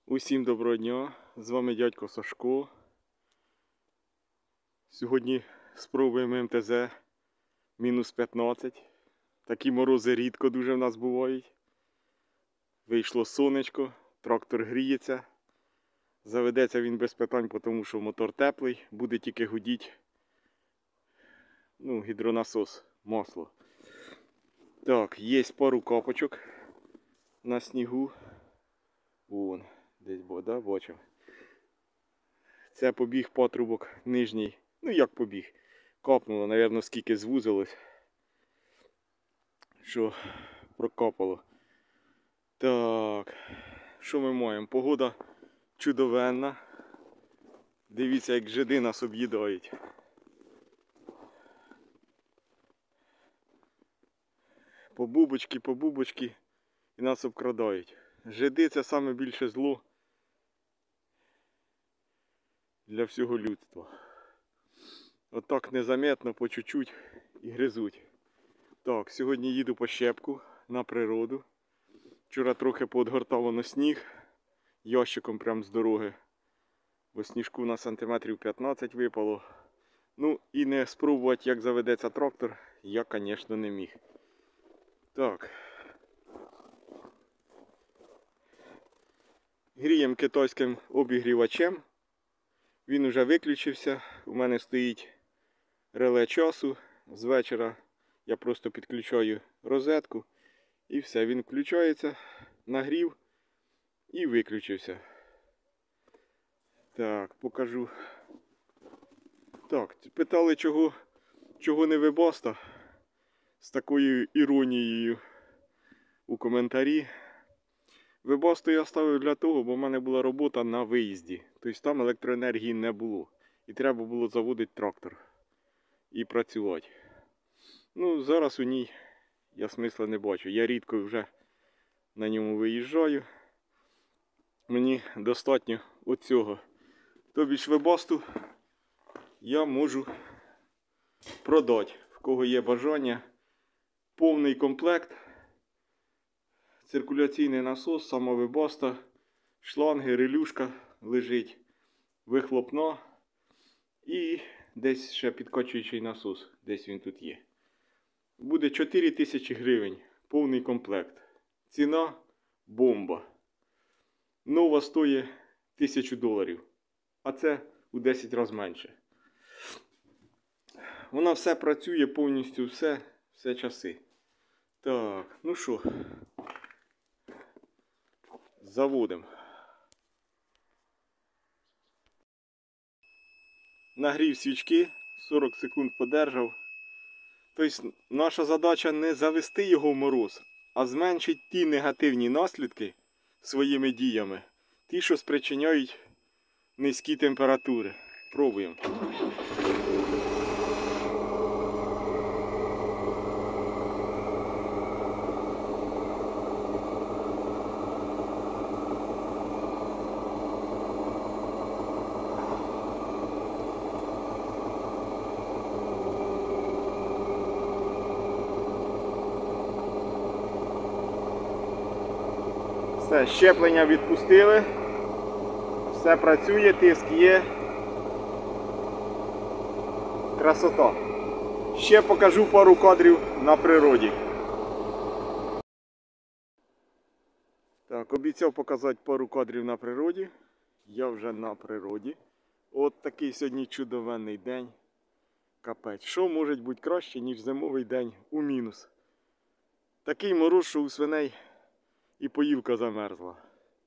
Усім доброго дня, з вами дядько Сашко. Сьогодні спробуємо МТЗ мінус 15. Такі морози рідко дуже в нас бувають. Вийшло сонечко, трактор гріється. Заведеться він без питань, тому що мотор теплий, буде тільки гудіти гідронасос, масло. Так, є пару капочок на снігу. Вон, десь вода, бачимо. Це побіг патрубок нижній. Ну як побіг? Капнуло, мабуть, скільки звузилось, що прокапало. Так, що ми маємо? Погода чудовенна. Дивіться, як жиди нас об'їдають. По бубочки і нас обкрадають. Жиди — це саме більше зло для всього людства. Отак незаметно, по чуть-чуть і гризуть. Так, сьогодні їду по щепку на природу. Вчора трохи поотгортало на сніг, ящиком прямо з дороги. Бо сніжку на сантиметрів 15 випало. Ну і не спробувати, як заведеться трактор, я, звісно, не міг. Так. Гріємо китайським обігрівачем. Він вже виключився. У мене стоїть реле часу. З вечора я просто підключаю розетку. І все, він включається, нагрів і виключився. Так, покажу. Так, питали, чого не Webasto, з такою іронією у коментарі. Webasto я ставив для того, бо в мене була робота на виїзді. Тобто там електроенергії не було. І треба було заводити трактор і працювати. Ну, зараз у ній я смисла не бачу. Я рідко вже на ньому виїжджаю. Мені достатньо оцього. Тобі ж Webasto я можу продати. В кого є бажання. Повний комплект. Циркуляційний насос, сама Webasto, шланги, релюшка лежить, вихлопна і десь ще підкачуючий насос, десь він тут є. Буде 4000 гривень, повний комплект. Ціна бомба. Нова стоїть $1000, а це у 10 разів менше. Вона все працює, повністю все часи. Так, ну що, заводимо. Нагрів свічки, 40 секунд подержав. Тобто наша задача не завести його в мороз, а зменшити ті негативні наслідки своїми діями, ті, що спричиняють низькі температури. Пробуємо. Все, щеплення відпустили, все працює, тиск є, красота. Ще покажу пару кадрів на природі. Так, обіцяв показати пару кадрів на природі. Я вже на природі. От такий сьогодні чудовенний день. Капець. Що може бути краще, ніж зимовий день у мінус? Такий мороз, що у свиней і поїлка замерзла.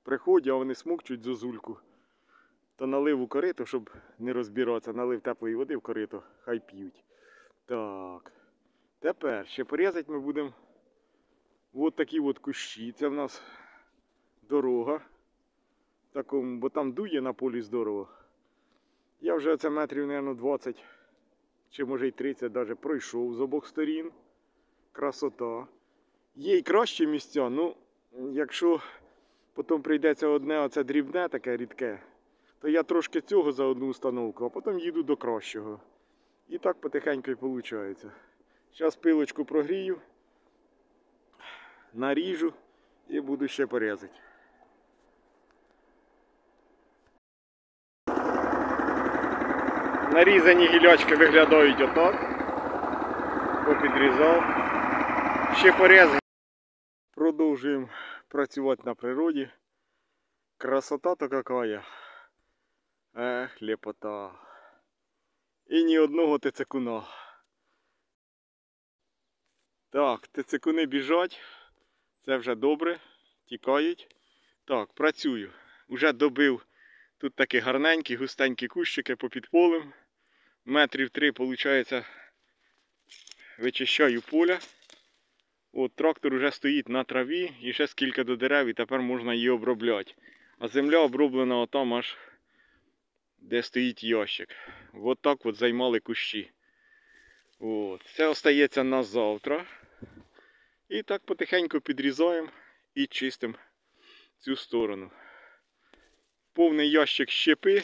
Приходять, а вони смокчуть зозульку. Та налив у корито, щоб не розбиратися. Налив теплої води в корито, хай п'ють. Так. Тепер ще порізати ми будемо от такі от кущі. Це в нас дорога. Такому, бо там дує на полі здорово. Я вже оце метрів, мабуть, 20, чи може й 30 навіть пройшов з обох сторін. Красота. Є й кращі місця, ну, якщо потім прийдеться одне оце дрібне, таке рідке, то я трошки цього за одну установку, а потім їду до кращого. І так потихеньку і виходить. Зараз пилочку прогрію, наріжу і буду ще порізати. Нарізані гілячки виглядають отак. Попідрізав. Ще поріз. Продовжуємо працювати на природі. Красота-то какая. Ех, лепота. І ні одного тицикуна. Так, тицикуни біжать. Це вже добре. Тікають. Так, працюю. Уже добив тут такі гарненькі, густенькі кущики попід полем. Метрів 3, виходить, вичищаю поля. От трактор вже стоїть на траві і ще скільки до дерев, і тепер можна її обробляти. А земля оброблена отам аж, де стоїть ящик. От так от займали кущі. От. Це остається на завтра. І так потихеньку підрізаємо і чистимо цю сторону. Повний ящик щепи.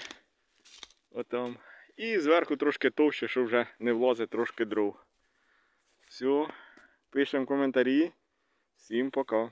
Отам. І зверху трошки товще, щоб вже не влазить трошки дров. Все. Пишемо коментарі. Всім пока.